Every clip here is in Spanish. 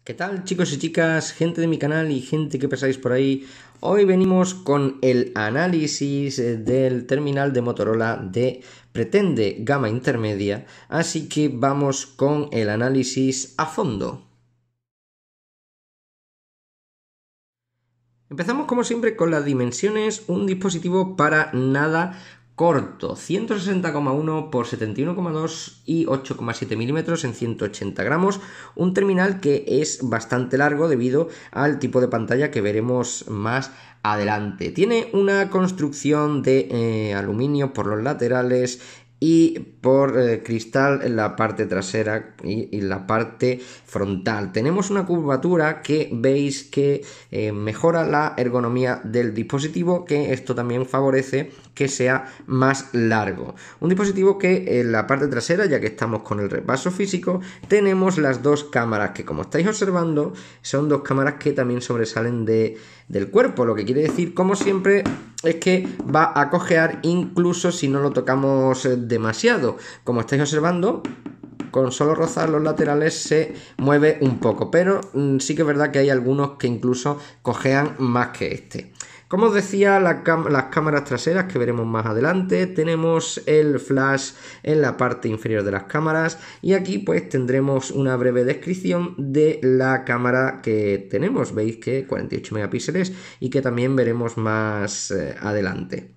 ¿Qué tal, chicos y chicas, gente de mi canal y gente que pasáis por ahí? Hoy venimos con el análisis del terminal de Motorola de Pretende gama intermedia, así que vamos con el análisis a fondo. Empezamos como siempre con las dimensiones, un dispositivo para nada corto, 160,1 por 71,2 y 8,7 milímetros en 180 gramos, un terminal que es bastante largo debido al tipo de pantalla que veremos más adelante. Tiene una construcción de aluminio por los laterales y por cristal en la parte trasera y la parte frontal. Tenemos una curvatura que veis que mejora la ergonomía del dispositivo, que esto también favorece que sea más largo. Un dispositivo que en la parte trasera, ya que estamos con el repaso físico, tenemos las dos cámaras que, como estáis observando, son dos cámaras que también sobresalen del cuerpo, lo que quiere decir, como siempre, es que va a cojear incluso si no lo tocamos demasiado. Como estáis observando, con solo rozar los laterales se mueve un poco, pero sí que es verdad que hay algunos que incluso cojean más que este. Como os decía, las cámaras traseras que veremos más adelante, tenemos el flash en la parte inferior de las cámaras y aquí pues tendremos una breve descripción de la cámara que tenemos. Veis que 48 megapíxeles y que también veremos más adelante.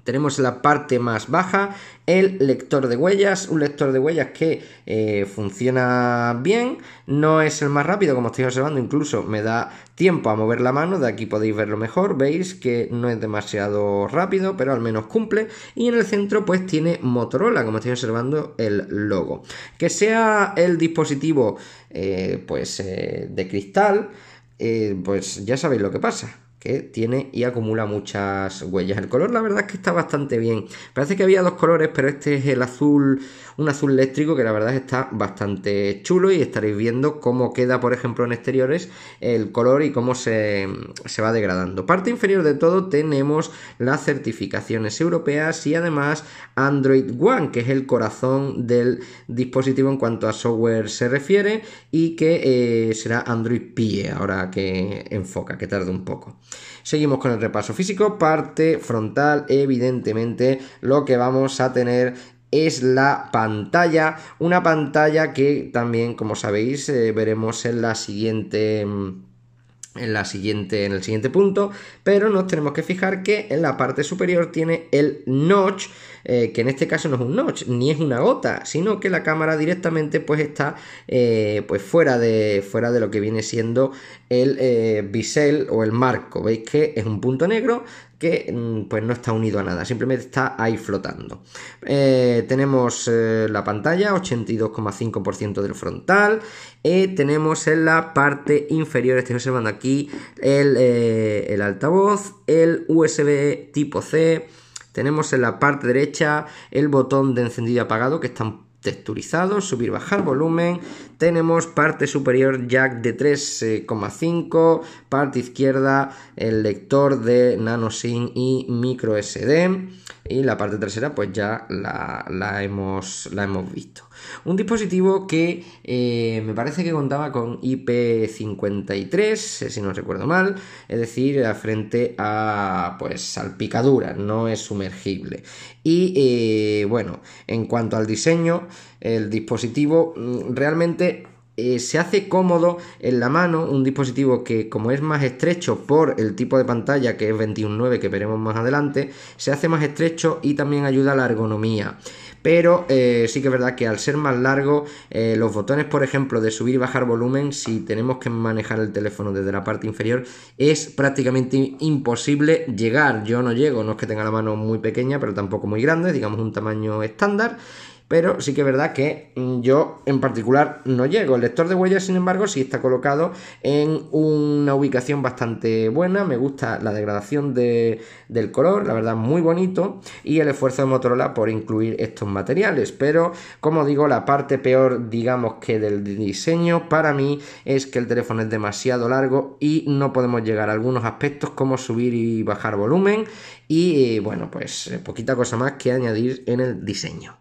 Tenemos en la parte más baja el lector de huellas, un lector de huellas que funciona bien, no es el más rápido como estáis observando, incluso me da tiempo a mover la mano, de aquí podéis verlo mejor, veis que no es demasiado rápido, pero al menos cumple, y en el centro pues tiene Motorola, como estáis observando el logo. Que sea el dispositivo de cristal, pues ya sabéis lo que pasa, que tiene y acumula muchas huellas. El color la verdad es que está bastante bien. Parece que había dos colores, pero este es el azul, un azul eléctrico que la verdad está bastante chulo y estaréis viendo cómo queda, por ejemplo, en exteriores el color y cómo se va degradando. Parte inferior de todo tenemos las certificaciones europeas y además Android One, que es el corazón del dispositivo en cuanto a software se refiere y que será Android Pie, ahora que enfoca, que tarda un poco. Seguimos con el repaso físico, parte frontal, evidentemente lo que vamos a tener es la pantalla, una pantalla que también, como sabéis, veremos en la siguiente... En el siguiente punto, pero nos tenemos que fijar que en la parte superior tiene el notch, que en este caso no es un notch ni es una gota, sino que la cámara directamente pues está pues fuera de lo que viene siendo el bisel o el marco. Veis que es un punto negro que pues no está unido a nada, simplemente está ahí flotando. Tenemos la pantalla, 82,5% del frontal. Tenemos en la parte inferior, estoy observando aquí, el altavoz, el USB tipo C. Tenemos en la parte derecha el botón de encendido y apagado que están texturizados, subir, bajar volumen. Tenemos parte superior jack de 3,5, parte izquierda el lector de nano SIM y micro SD, y la parte trasera pues ya la hemos visto. Un dispositivo que me parece que contaba con IP53, si no recuerdo mal, es decir, frente a pues salpicaduras, no es sumergible. Y bueno, en cuanto al diseño, el dispositivo realmente se hace cómodo en la mano, un dispositivo que, como es más estrecho por el tipo de pantalla que es 21.9 que veremos más adelante, se hace más estrecho y también ayuda a la ergonomía. Pero sí que es verdad que al ser más largo, los botones, por ejemplo, de subir y bajar volumen, si tenemos que manejar el teléfono desde la parte inferior, es prácticamente imposible llegar. Yo no llego, no es que tenga la mano muy pequeña, pero tampoco muy grande, digamos un tamaño estándar. Pero sí que es verdad que yo en particular no llego. El lector de huellas, sin embargo, sí está colocado en una ubicación bastante buena. Me gusta la degradación del color, la verdad muy bonito, y el esfuerzo de Motorola por incluir estos materiales. Pero, como digo, la parte peor, digamos que del diseño, para mí es que el teléfono es demasiado largo y no podemos llegar a algunos aspectos como subir y bajar volumen. Y bueno, pues poquita cosa más que añadir en el diseño.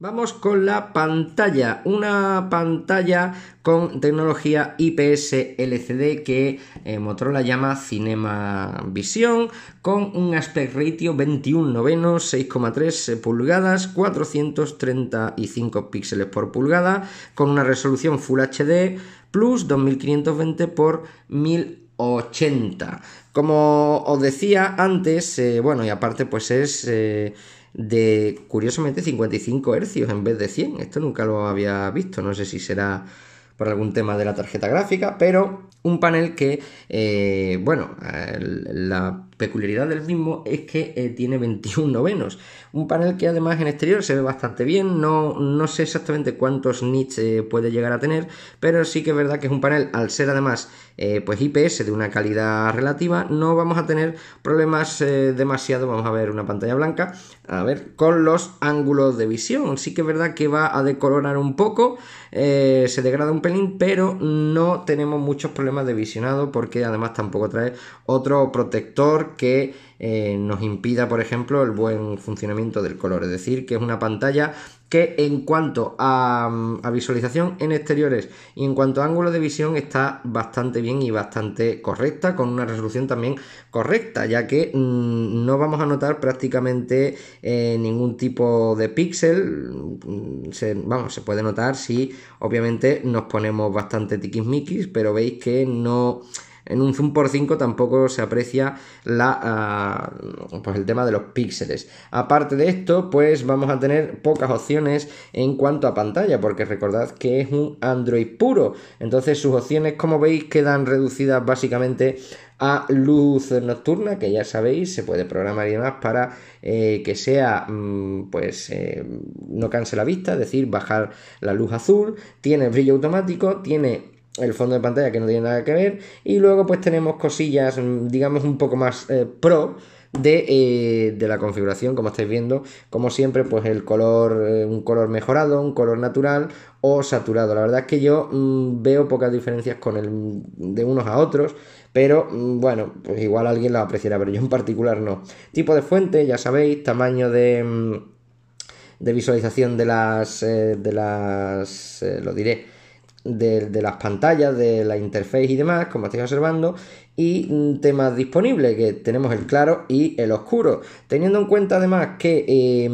Vamos con la pantalla, una pantalla con tecnología IPS LCD que Motorola llama Cinema Vision, con un aspect ratio 21:9, 6,3 pulgadas, 435 píxeles por pulgada, con una resolución Full HD Plus 2520 x 1080. Como os decía antes, bueno, y aparte pues es de, curiosamente, 55 Hz en vez de 100. Esto nunca lo había visto, no sé si será por algún tema de la tarjeta gráfica, pero un panel que, bueno, la peculiaridad del mismo es que tiene 21/9. Un panel que además en exterior se ve bastante bien, no sé exactamente cuántos nits puede llegar a tener, pero sí que es verdad que es un panel, al ser además pues IPS de una calidad relativa, no vamos a tener problemas demasiado. Vamos a ver una pantalla blanca, a ver, con los ángulos de visión. Sí que es verdad que va a decolorar un poco, se degrada un pelín, pero no tenemos muchos problemas de visionado, porque además tampoco trae otro protector que nos impida, por ejemplo, el buen funcionamiento del color. Es decir, que es una pantalla que en cuanto a visualización en exteriores y en cuanto a ángulo de visión está bastante bien y bastante correcta, con una resolución también correcta, ya que no vamos a notar prácticamente ningún tipo de píxel. Se puede notar si obviamente nos ponemos bastante tiquismiquis, pero veis que no... En un zoom por 5 tampoco se aprecia pues el tema de los píxeles. Aparte de esto, pues vamos a tener pocas opciones en cuanto a pantalla, porque recordad que es un Android puro. Entonces sus opciones, como veis, quedan reducidas básicamente a luz nocturna, que ya sabéis, se puede programar y demás para que sea, no canse la vista, es decir, bajar la luz azul. Tiene brillo automático, tiene el fondo de pantalla que no tiene nada que ver, y luego pues tenemos cosillas, digamos, un poco más pro de la configuración. Como estáis viendo, como siempre, pues el color, un color mejorado, un color natural o saturado. La verdad es que yo veo pocas diferencias de unos a otros, pero bueno, pues igual alguien lo apreciará, pero yo en particular no. Tipo de fuente, ya sabéis, tamaño de visualización de las las pantallas, de la interface y demás, como estáis observando, y temas disponibles, que tenemos el claro y el oscuro, teniendo en cuenta además que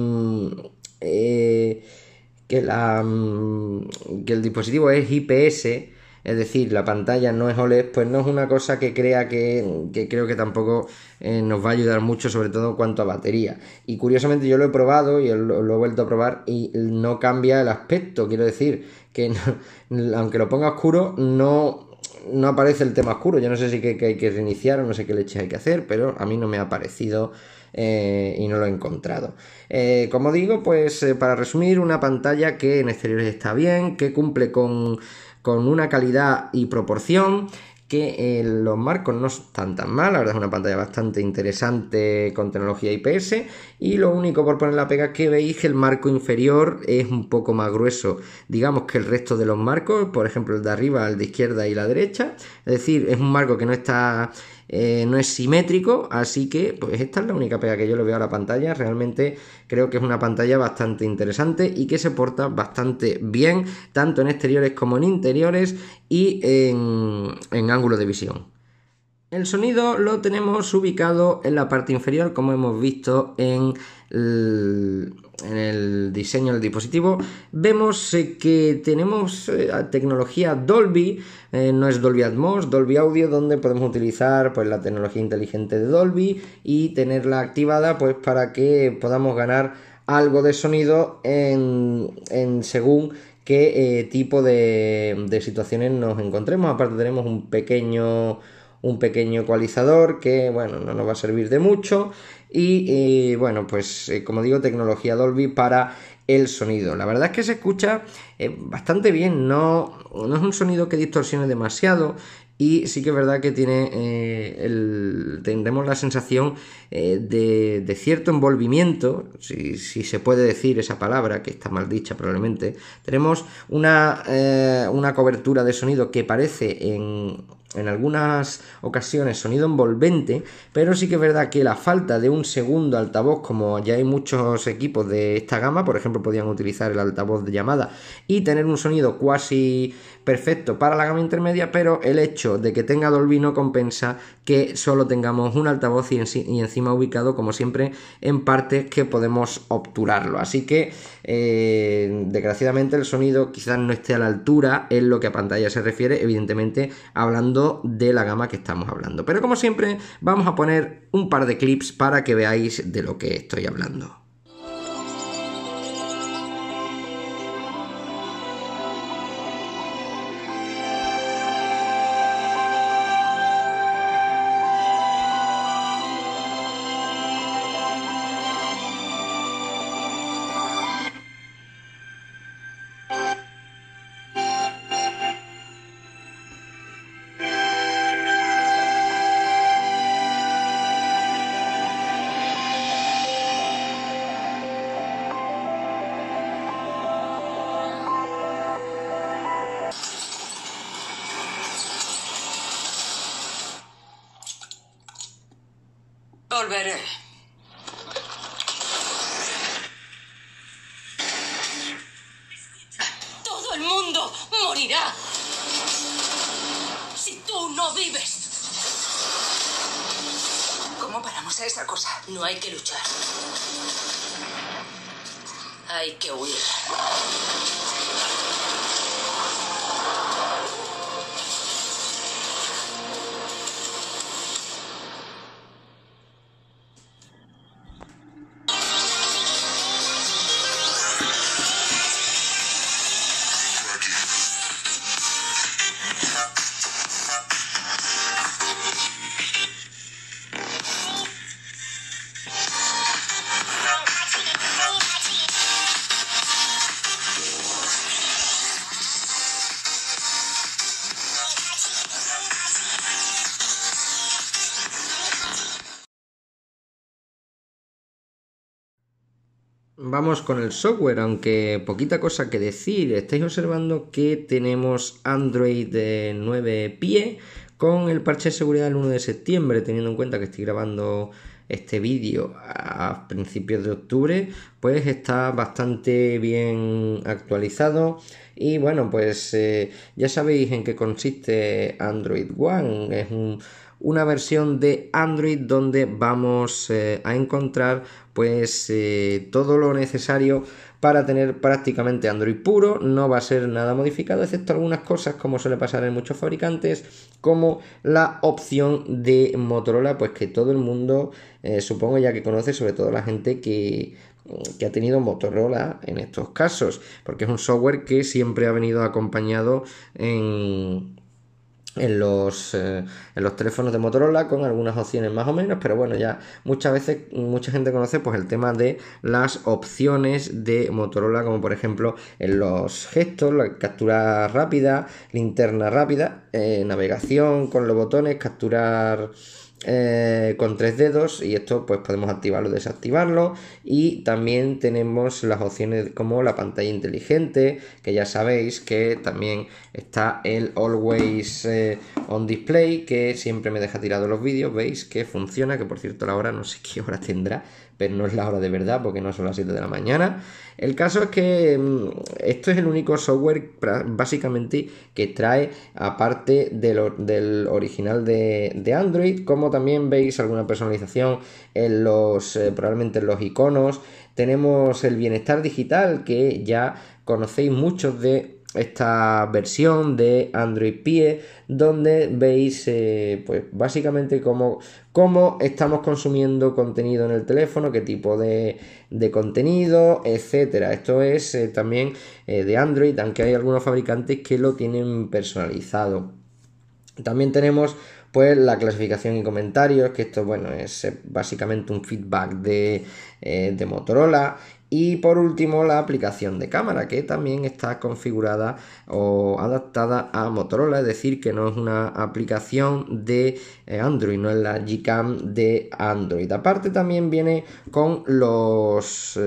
que el dispositivo es IPS, es decir, la pantalla no es OLED, pues no es una cosa que creo que tampoco nos va a ayudar mucho, sobre todo en cuanto a batería. Y curiosamente yo lo he probado y lo he vuelto a probar y no cambia el aspecto. Quiero decir que aunque lo ponga oscuro, no aparece el tema oscuro. Yo no sé si que hay que reiniciar o no sé qué leches hay que hacer, pero a mí no me ha aparecido y no lo he encontrado. Como digo, pues para resumir, una pantalla que en exteriores está bien, que cumple con una calidad y proporción, que los marcos no están tan mal. La verdad es una pantalla bastante interesante con tecnología IPS, y lo único por poner la pega es que veis que el marco inferior es un poco más grueso, digamos, que el resto de los marcos, por ejemplo el de arriba, el de izquierda y la derecha. Es decir, es un marco que no es simétrico, así que pues esta es la única pega que yo le veo a la pantalla. Realmente creo que es una pantalla bastante interesante y que se porta bastante bien, tanto en exteriores como en interiores y en ángulo de visión. El sonido lo tenemos ubicado en la parte inferior, como hemos visto en el diseño del dispositivo. Vemos que tenemos tecnología Dolby, no es Dolby Atmos, Dolby Audio, donde podemos utilizar pues la tecnología inteligente de Dolby y tenerla activada pues para que podamos ganar algo de sonido en según qué tipo de situaciones nos encontremos. Aparte tenemos un pequeño ecualizador que, bueno, no nos va a servir de mucho, y bueno, pues como digo, tecnología Dolby para el sonido. La verdad es que se escucha bastante bien, no es un sonido que distorsione demasiado, y sí que es verdad que tendremos la sensación de cierto envolvimiento, si se puede decir esa palabra, que está mal dicha probablemente. Tenemos una cobertura de sonido que parece en algunas ocasiones sonido envolvente, pero sí que es verdad que la falta de un segundo altavoz, como ya hay muchos equipos de esta gama, por ejemplo, podían utilizar el altavoz de llamada y tener un sonido cuasi perfecto para la gama intermedia, pero el hecho de que tenga Dolby no compensa que solo tengamos un altavoz y encima ubicado, como siempre, en partes que podemos obturarlo. Así que, desgraciadamente, el sonido quizás no esté a la altura en lo que a pantalla se refiere, evidentemente hablando de la gama que estamos hablando. Pero como siempre, vamos a poner un par de clips para que veáis de lo que estoy hablando. Volveré. Todo el mundo morirá si tú no vives. ¿Cómo paramos a esa cosa? No hay que luchar. Hay que huir. Vamos con el software, aunque poquita cosa que decir. Estáis observando que tenemos Android 9 Pie con el parche de seguridad del 1 de septiembre, teniendo en cuenta que estoy grabando este vídeo a principios de octubre, pues está bastante bien actualizado. Y bueno, pues ya sabéis en qué consiste Android One. Es una versión de Android donde vamos a encontrar pues todo lo necesario para tener prácticamente Android puro. No va a ser nada modificado, excepto algunas cosas, como suele pasar en muchos fabricantes, como la opción de Motorola, pues que todo el mundo supongo ya que conoce, sobre todo la gente que ha tenido Motorola en estos casos, porque es un software que siempre ha venido acompañado en los teléfonos de Motorola, con algunas opciones más o menos, pero bueno, ya muchas veces mucha gente conoce pues el tema de las opciones de Motorola, como por ejemplo en los gestos, la captura rápida, linterna rápida, navegación con los botones, capturar con 3 dedos, y esto pues podemos activarlo o desactivarlo. Y también tenemos las opciones como la pantalla inteligente, que ya sabéis que también está el Always on Display, que siempre me deja tirado los vídeos. Veis que funciona, que por cierto la hora no sé qué hora tendrá, pero no es la hora de verdad porque no son las 7 de la mañana. El caso es que esto es el único software básicamente que trae, aparte del original de Android, como también veis alguna personalización en probablemente en los iconos. Tenemos el bienestar digital, que ya conocéis muchos de esta versión de Android Pie, donde veis pues básicamente cómo estamos consumiendo contenido en el teléfono, qué tipo de contenido, etcétera. Esto es también de Android, aunque hay algunos fabricantes que lo tienen personalizado. También tenemos pues la clasificación y comentarios, que esto bueno es básicamente un feedback de Motorola. Y por último, la aplicación de cámara, que también está configurada o adaptada a Motorola, es decir, que no es una aplicación de Android, no es la Gcam de Android. Aparte también viene con los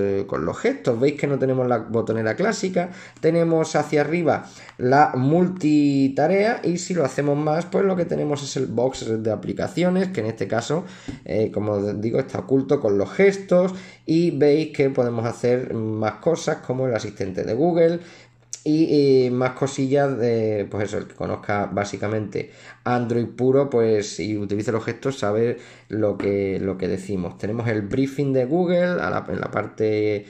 gestos. Veis que no tenemos la botonera clásica, tenemos hacia arriba la multitarea, y si lo hacemos más, pues lo que tenemos es el box de aplicaciones, que en este caso, como digo, está oculto con los gestos, y veis que podemos hacer más cosas como el asistente de Google y más cosillas de, pues eso, el que conozca básicamente Android puro, pues y utilice los gestos, sabe lo que decimos. Tenemos el briefing de Google en la parte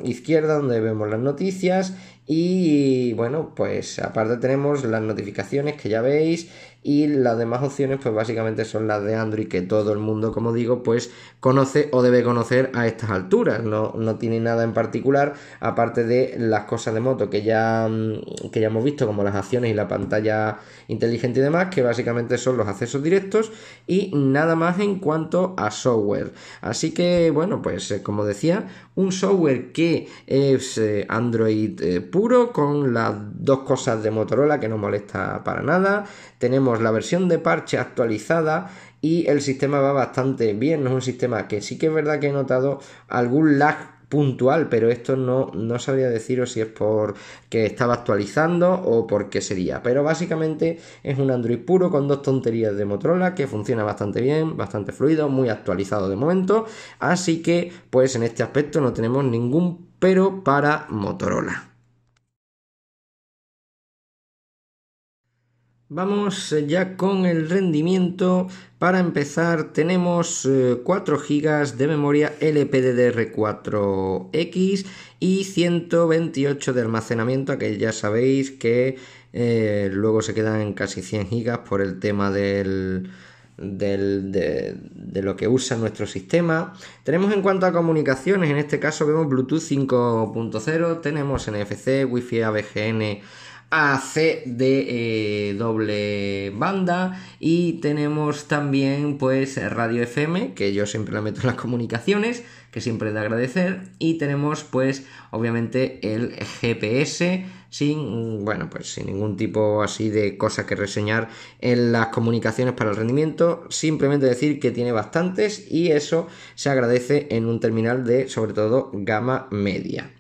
izquierda, donde vemos las noticias, y bueno, pues aparte tenemos las notificaciones que ya veis, y las demás opciones pues básicamente son las de Android, que todo el mundo, como digo, pues conoce o debe conocer a estas alturas. No tiene nada en particular, aparte de las cosas de moto que ya hemos visto, como las acciones y la pantalla inteligente y demás, que básicamente son los accesos directos, y nada más en cuanto a software. Así que bueno, pues como decía, un software que es Android puro, con las dos cosas de Motorola, que no molesta para nada. Tenemos la versión de parche actualizada, y el sistema va bastante bien. No es un sistema que sí que es verdad que he notado algún lag puntual, pero esto no sabría deciros si es porque estaba actualizando o por qué sería, pero básicamente es un Android puro con dos tonterías de Motorola, que funciona bastante bien, bastante fluido, muy actualizado de momento, así que pues en este aspecto no tenemos ningún pero para Motorola. Vamos ya con el rendimiento. Para empezar, tenemos 4 GB de memoria LPDDR4X y 128 de almacenamiento, que ya sabéis que luego se quedan en casi 100 GB por el tema de lo que usa nuestro sistema. Tenemos, en cuanto a comunicaciones, en este caso vemos Bluetooth 5.0, tenemos NFC, Wi-Fi ABGN AC de doble banda, y tenemos también pues radio FM, que yo siempre la meto en las comunicaciones, que siempre es de agradecer, y tenemos pues obviamente el GPS sin ningún tipo así de cosa que reseñar en las comunicaciones para el rendimiento. Simplemente decir que tiene bastantes, y eso se agradece en un terminal de, sobre todo, gama media.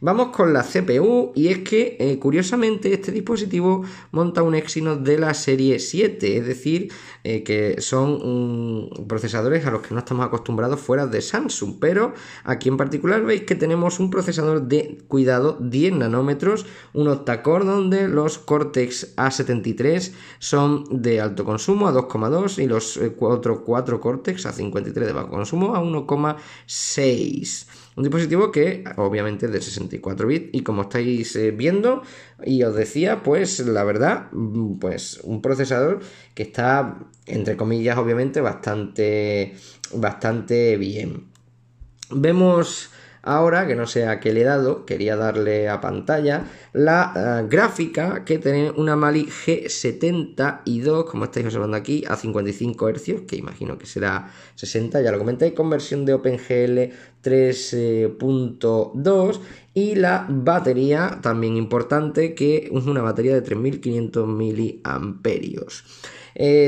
Vamos con la CPU, y es que curiosamente este dispositivo monta un Exynos de la serie 7, es decir, que son procesadores a los que no estamos acostumbrados fuera de Samsung, pero aquí en particular veis que tenemos un procesador de, cuidado, 10 nanómetros, un octa-core donde los Cortex A73 son de alto consumo a 2,2 y los otros 4 Cortex A53 de bajo consumo a 1,6. Un dispositivo que obviamente es de 64 bits, y como estáis viendo, y os decía, pues la verdad, pues un procesador que está, entre comillas, obviamente bastante bien. Vemos ahora, que no sé a qué le he dado, quería darle a pantalla, la gráfica, que tiene una Mali G72, como estáis observando aquí, a 55 Hz, que imagino que será 60, ya lo comenté, con versión de OpenGL 3.2, y la batería, también importante, que es una batería de 3500 miliamperios.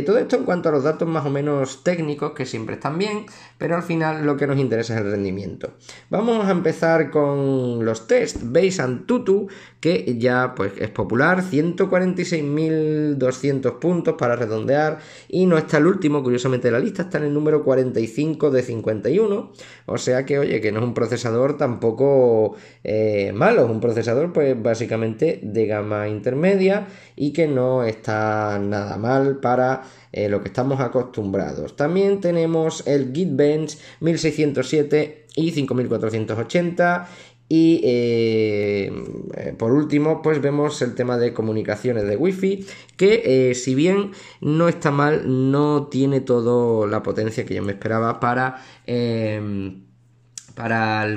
Todo esto en cuanto a los datos más o menos técnicos, que siempre están bien, pero al final lo que nos interesa es el rendimiento. Vamos a empezar con los test. Veis Antutu, que ya pues es popular, 146.200 puntos para redondear, y no está el último, curiosamente, de la lista, está en el número 45 de 51, o sea que, oye, que no es un procesador tampoco malo, es un procesador pues básicamente de gama intermedia, y que no está nada mal para lo que estamos acostumbrados. También tenemos el Geekbench 1607 y 5480, y por último pues vemos el tema de comunicaciones de Wi-Fi, que si bien no está mal, no tiene toda la potencia que yo me esperaba para el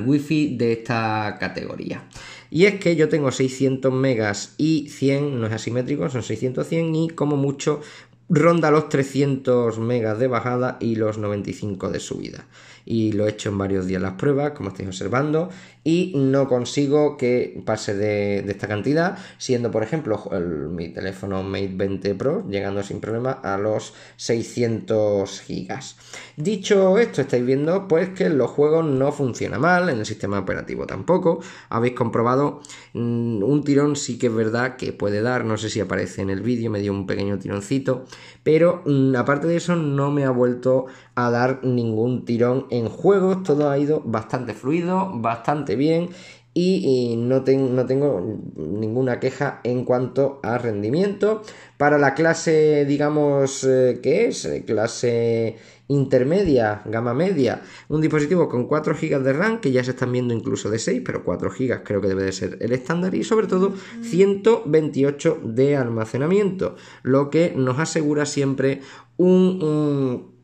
Wi-Fi de esta categoría. Y es que yo tengo 600 megas y 100, no es asimétrico, son 600, 100, y como mucho ronda los 300 megas de bajada y los 95 de subida. Y lo he hecho en varios días las pruebas, como estáis observando, y no consigo que pase de esta cantidad, siendo por ejemplo mi teléfono Mate 20 Pro llegando sin problema a los 600 gigas. Dicho esto, estáis viendo pues que en los juegos no funciona mal, en el sistema operativo tampoco. Habéis comprobado un tirón, sí que es verdad que puede dar, no sé si aparece en el vídeo, me dio un pequeño tironcito, pero aparte de eso no me ha vuelto a dar ningún tirón en juegos. Todo ha ido bastante fluido, bastante bien, y no tengo ninguna queja en cuanto a rendimiento. Para la clase, digamos, que es clase intermedia, gama media, un dispositivo con 4 GB de RAM, que ya se están viendo incluso de 6, pero 4 GB creo que debe de ser el estándar, y sobre todo 128 de almacenamiento, lo que nos asegura siempre un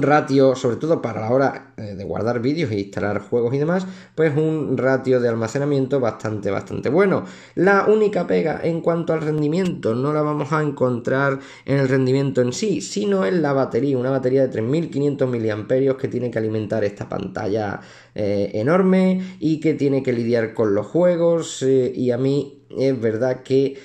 ratio, sobre todo para la hora de guardar vídeos e instalar juegos y demás, pues un ratio de almacenamiento bastante bueno. La única pega en cuanto al rendimiento no la vamos a encontrar en el rendimiento en sí, sino en la batería, una batería de 3500 mAh que tiene que alimentar esta pantalla enorme y que tiene que lidiar con los juegos, y a mí es verdad que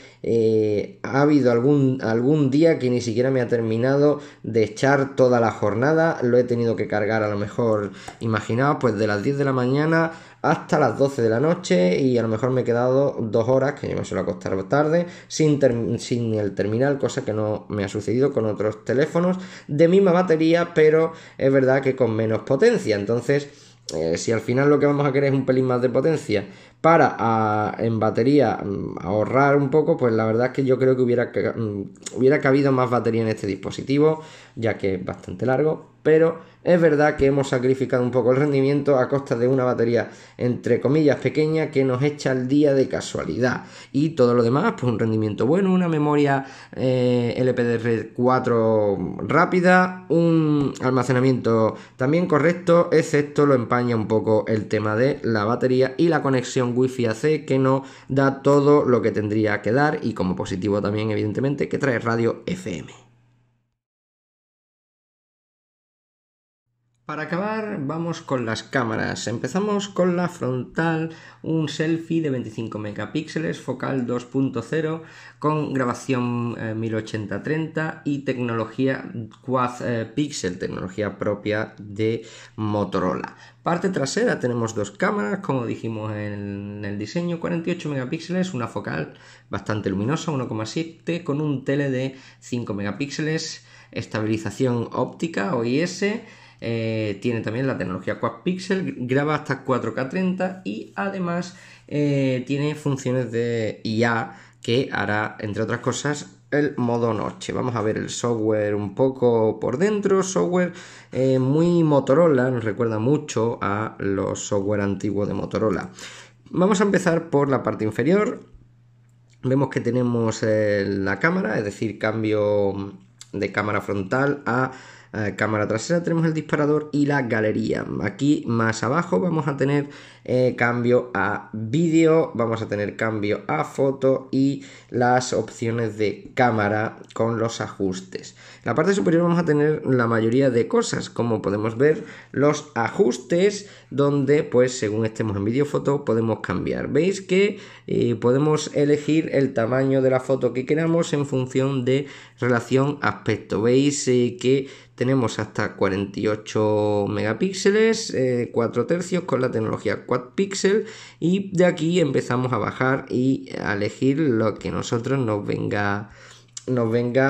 ha habido algún día que ni siquiera me ha terminado de echar toda la jornada. Lo he tenido que cargar, a lo mejor, imaginaos, pues de las 10 de la mañana hasta las 12 de la noche, y a lo mejor me he quedado 2 horas, que yo me suelo acostar tarde, sin el terminal, cosa que no me ha sucedido con otros teléfonos de misma batería, pero es verdad que con menos potencia. Entonces, si al final lo que vamos a querer es un pelín más de potencia para en batería ahorrar un poco, pues la verdad es que yo creo que hubiera cabido más batería en este dispositivo, ya que es bastante largo, pero es verdad que hemos sacrificado un poco el rendimiento a costa de una batería entre comillas pequeña que nos echa el día de casualidad, y todo lo demás pues un rendimiento bueno, una memoria LPDDR4 rápida, un almacenamiento también correcto, excepto lo empaña un poco el tema de la batería y la conexión Wi-Fi AC, que no da todo lo que tendría que dar, y como positivo también evidentemente que trae radio FM. Para acabar, vamos con las cámaras. Empezamos con la frontal, un selfie de 25 megapíxeles, focal 2.0, con grabación 1080-30 y tecnología Quad Pixel, tecnología propia de Motorola. Parte trasera tenemos 2 cámaras, como dijimos en el diseño, 48 megapíxeles, una focal bastante luminosa, 1,7, con un tele de 5 megapíxeles, estabilización óptica OIS. Tiene también la tecnología Quad Pixel, graba hasta 4K 30 y además tiene funciones de IA que hará, entre otras cosas, el modo noche. Vamos a ver el software un poco por dentro. Software muy Motorola, nos recuerda mucho a los software antiguos de Motorola. Vamos a empezar por la parte inferior. Vemos que tenemos la cámara, es decir, cambio de cámara frontal a cámara trasera. Tenemos el disparador y la galería. Aquí más abajo vamos a tener cambio a vídeo, vamos a tener cambio a foto y las opciones de cámara con los ajustes. En la parte superior vamos a tener la mayoría de cosas, como podemos ver los ajustes, donde pues según estemos en vídeo foto podemos cambiar. Veis que podemos elegir el tamaño de la foto que queramos en función de relación aspecto. Veis que tenemos hasta 48 megapíxeles, 4 tercios con la tecnología Quad Pixel, y de aquí empezamos a bajar y a elegir lo que nosotros nos venga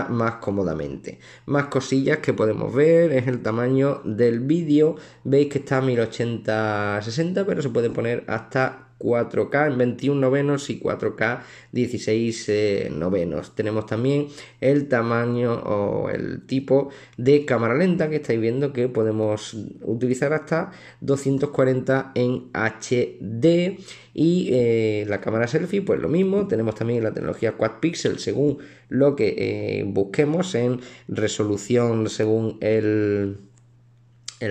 más cómodamente. Más cosillas que podemos ver es el tamaño del vídeo. Veis que está a 1080-60, pero se puede poner hasta 4K en 21 novenos y 4K 16 novenos. Tenemos también el tamaño o el tipo de cámara lenta, que estáis viendo que podemos utilizar hasta 240 en HD. Y la cámara selfie, pues lo mismo. Tenemos también la tecnología Quad Pixel según lo que busquemos en resolución, según el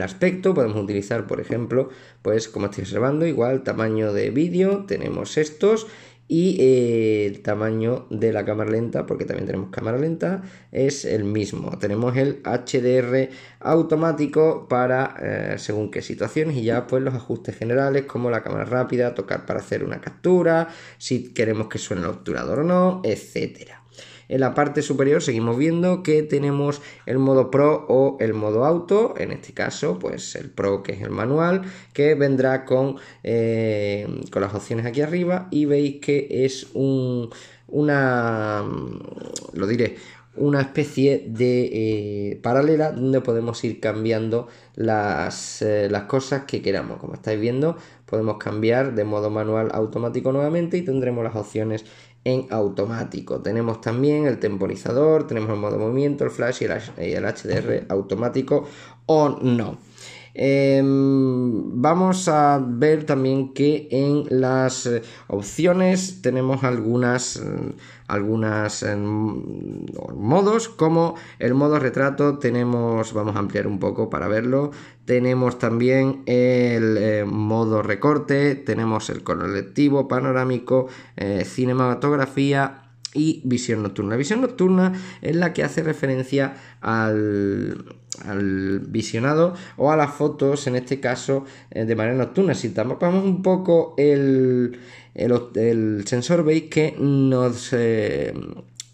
aspecto. Podemos utilizar, por ejemplo, pues como estoy observando, igual tamaño de vídeo tenemos estos, y el tamaño de la cámara lenta, porque también tenemos cámara lenta, es el mismo. Tenemos el HDR automático para según qué situaciones, y ya pues los ajustes generales como la cámara rápida, tocar para hacer una captura, si queremos que suene el obturador o no, etcétera. En la parte superior seguimos viendo que tenemos el modo Pro o el modo Auto, en este caso pues el Pro, que es el manual, que vendrá con las opciones aquí arriba, y veis que es una especie de paralela donde podemos ir cambiando las cosas que queramos. Como estáis viendo, podemos cambiar de modo manual a automático nuevamente y tendremos las opciones en automático. Tenemos también el temporizador, tenemos el modo movimiento, el flash y el HDR automático o no. Vamos a ver también que en las opciones tenemos algunas modos, como el modo retrato. Vamos a ampliar un poco para verlo. Tenemos también el modo recorte, tenemos el colectivo, panorámico, cinematografía y visión nocturna. La visión nocturna es la que hace referencia al visionado o a las fotos, en este caso de manera nocturna. Si tapamos un poco el sensor, veis que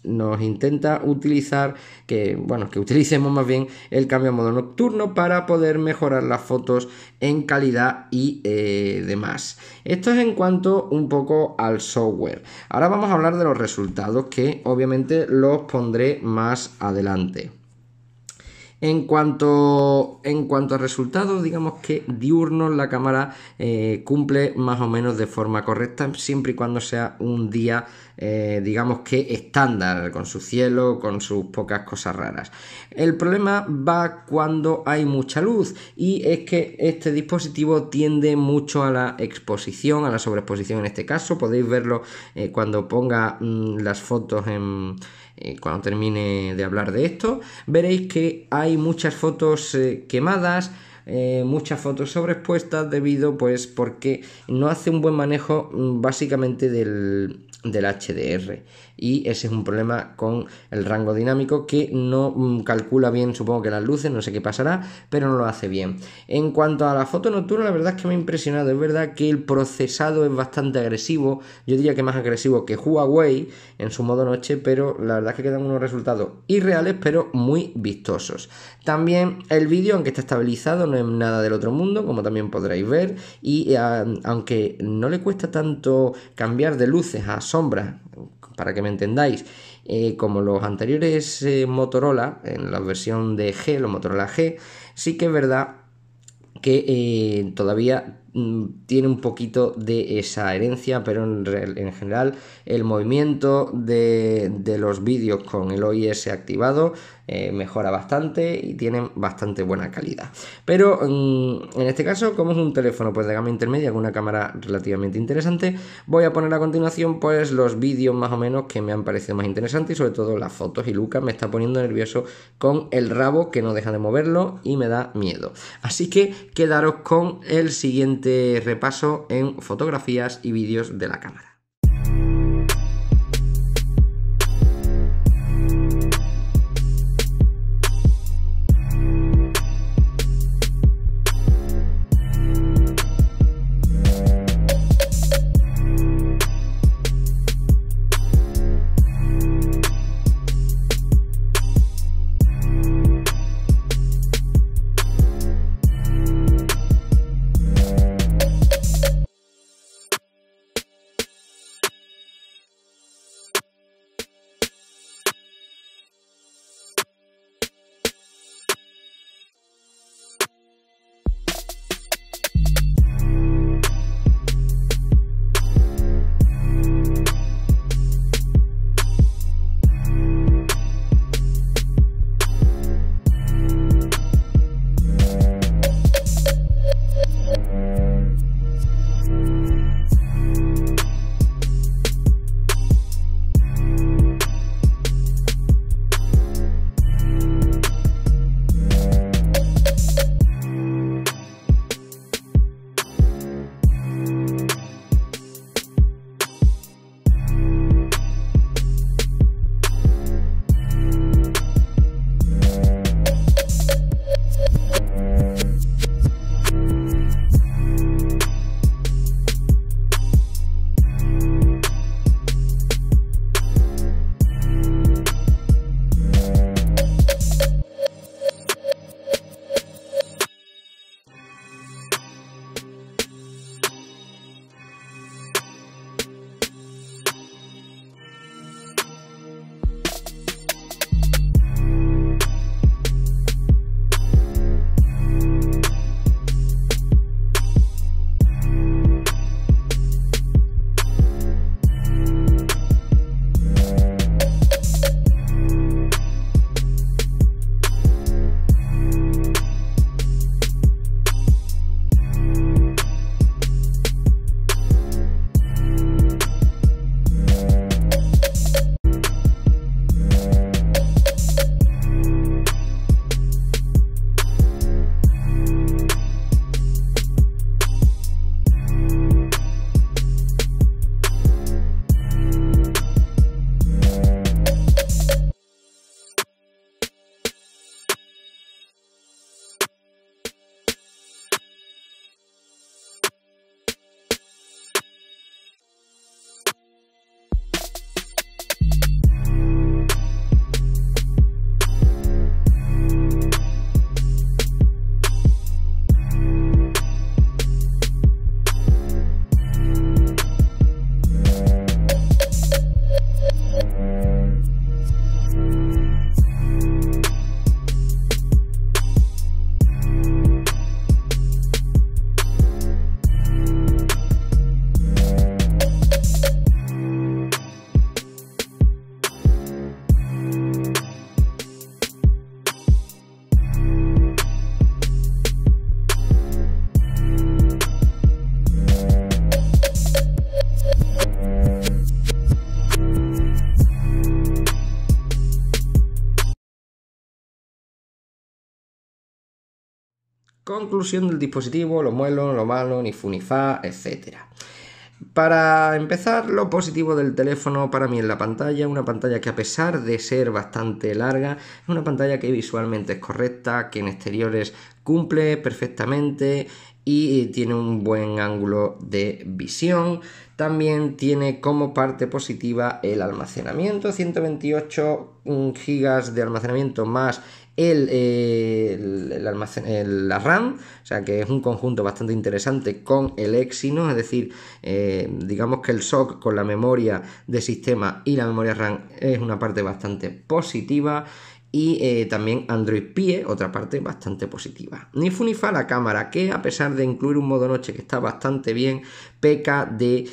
nos intenta utilizar que utilicemos más bien el cambio a modo nocturno para poder mejorar las fotos en calidad y demás. Esto es en cuanto un poco al software. Ahora vamos a hablar de los resultados, que obviamente los pondré más adelante. En cuanto a resultados, digamos que diurnos, la cámara cumple más o menos de forma correcta, siempre y cuando sea un día, digamos que estándar, con su cielo, con sus pocas cosas raras. El problema va cuando hay mucha luz, y es que este dispositivo tiende mucho a la exposición, a la sobreexposición en este caso. Podéis verlo cuando ponga las fotos cuando termine de hablar de esto. Veréis que hay muchas fotos quemadas, muchas fotos sobreexpuestas, porque no hace un buen manejo básicamente del HDR, y ese es un problema con el rango dinámico, que no calcula bien, supongo que las luces, no sé qué pasará, pero no lo hace bien. En cuanto a la foto nocturna, la verdad es que me ha impresionado. Es verdad que el procesado es bastante agresivo, yo diría que más agresivo que Huawei en su modo noche, pero la verdad es que quedan unos resultados irreales pero muy vistosos. También el vídeo, aunque está estabilizado, no es nada del otro mundo, como también podréis ver, y aunque no le cuesta tanto cambiar de luces a sombras, para que me entendáis, como los anteriores Motorola, en la versión de G, los Motorola G, sí que es verdad que todavía tiene un poquito de esa herencia, pero en general el movimiento de los vídeos con el OIS activado mejora bastante y tienen bastante buena calidad. Pero en este caso, como es un teléfono pues de gama intermedia con una cámara relativamente interesante, voy a poner a continuación pues los vídeos más o menos que me han parecido más interesantes, y sobre todo las fotos. Y Lucas me está poniendo nervioso con el rabo, que no deja de moverlo y me da miedo. Así que quedaros con el siguiente repaso en fotografías y vídeos de la cámara. Conclusión del dispositivo, lo bueno, lo malo, ni fu ni fa, etc. Para empezar, lo positivo del teléfono para mí es la pantalla, una pantalla que a pesar de ser bastante larga, es una pantalla que visualmente es correcta, que en exteriores cumple perfectamente y tiene un buen ángulo de visión. También tiene como parte positiva el almacenamiento, 128 GB de almacenamiento más la RAM, o sea que es un conjunto bastante interesante con el Exynos, es decir, digamos que el SoC con la memoria de sistema y la memoria RAM es una parte bastante positiva. Y también Android Pie, otra parte bastante positiva. Ni fu ni fa la cámara, que a pesar de incluir un modo noche que está bastante bien, peca de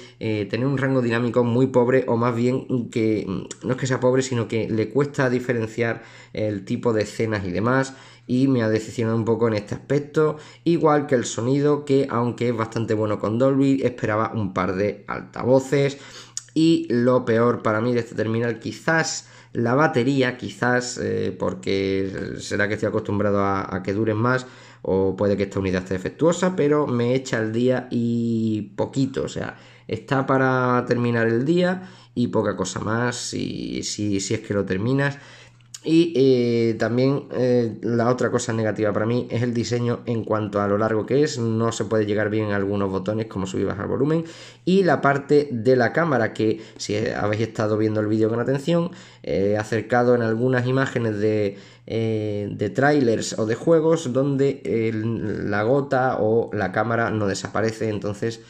tener un rango dinámico muy pobre, o más bien que no es que sea pobre, sino que le cuesta diferenciar el tipo de escenas y demás, y me ha decepcionado un poco en este aspecto, igual que el sonido, que aunque es bastante bueno con Dolby, esperaba un par de altavoces. Y lo peor para mí de este terminal, quizás la batería, porque será que estoy acostumbrado a que duren más, o puede que esta unidad esté defectuosa, pero me echa el día y poquito, o sea, está para terminar el día y poca cosa más, si es que lo terminas. Y también la otra cosa negativa para mí es el diseño en cuanto a lo largo que es. No se puede llegar bien a algunos botones como subir y bajar volumen, y la parte de la cámara, que si habéis estado viendo el vídeo con atención, he acercado en algunas imágenes de trailers o de juegos donde la gota o la cámara no desaparece, entonces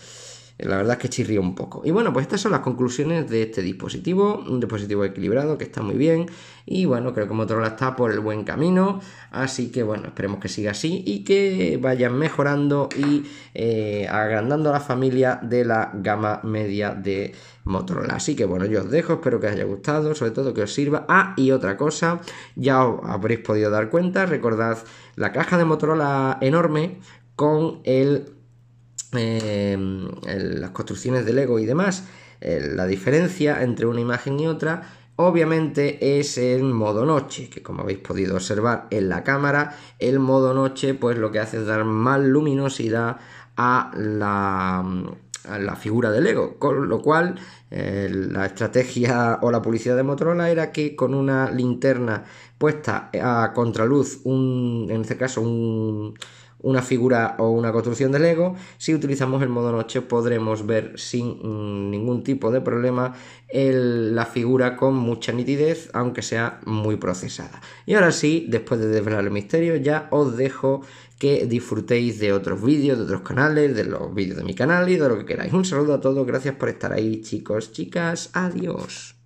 la verdad es que chirría un poco. Y bueno, pues estas son las conclusiones de este dispositivo. Un dispositivo equilibrado que está muy bien. Y bueno, creo que Motorola está por el buen camino. Así que bueno, esperemos que siga así y que vayan mejorando y agrandando la familia de la gama media de Motorola. Así que bueno, yo os dejo, espero que os haya gustado, sobre todo que os sirva. Y otra cosa, ya os habréis podido dar cuenta, recordad la caja de Motorola enorme con las construcciones de Lego y demás. La diferencia entre una imagen y otra obviamente es el modo noche, que como habéis podido observar en la cámara, el modo noche pues lo que hace es dar más luminosidad a la figura de Lego, con lo cual la estrategia o la publicidad de Motorola era que con una linterna puesta a contraluz, en este caso una figura o una construcción de Lego, si utilizamos el modo noche podremos ver sin ningún tipo de problema la figura con mucha nitidez, aunque sea muy procesada. Y ahora sí, después de desvelar el misterio, ya os dejo que disfrutéis de otros vídeos, de otros canales, de los vídeos de mi canal y de lo que queráis. Un saludo a todos, gracias por estar ahí, chicos, chicas, adiós.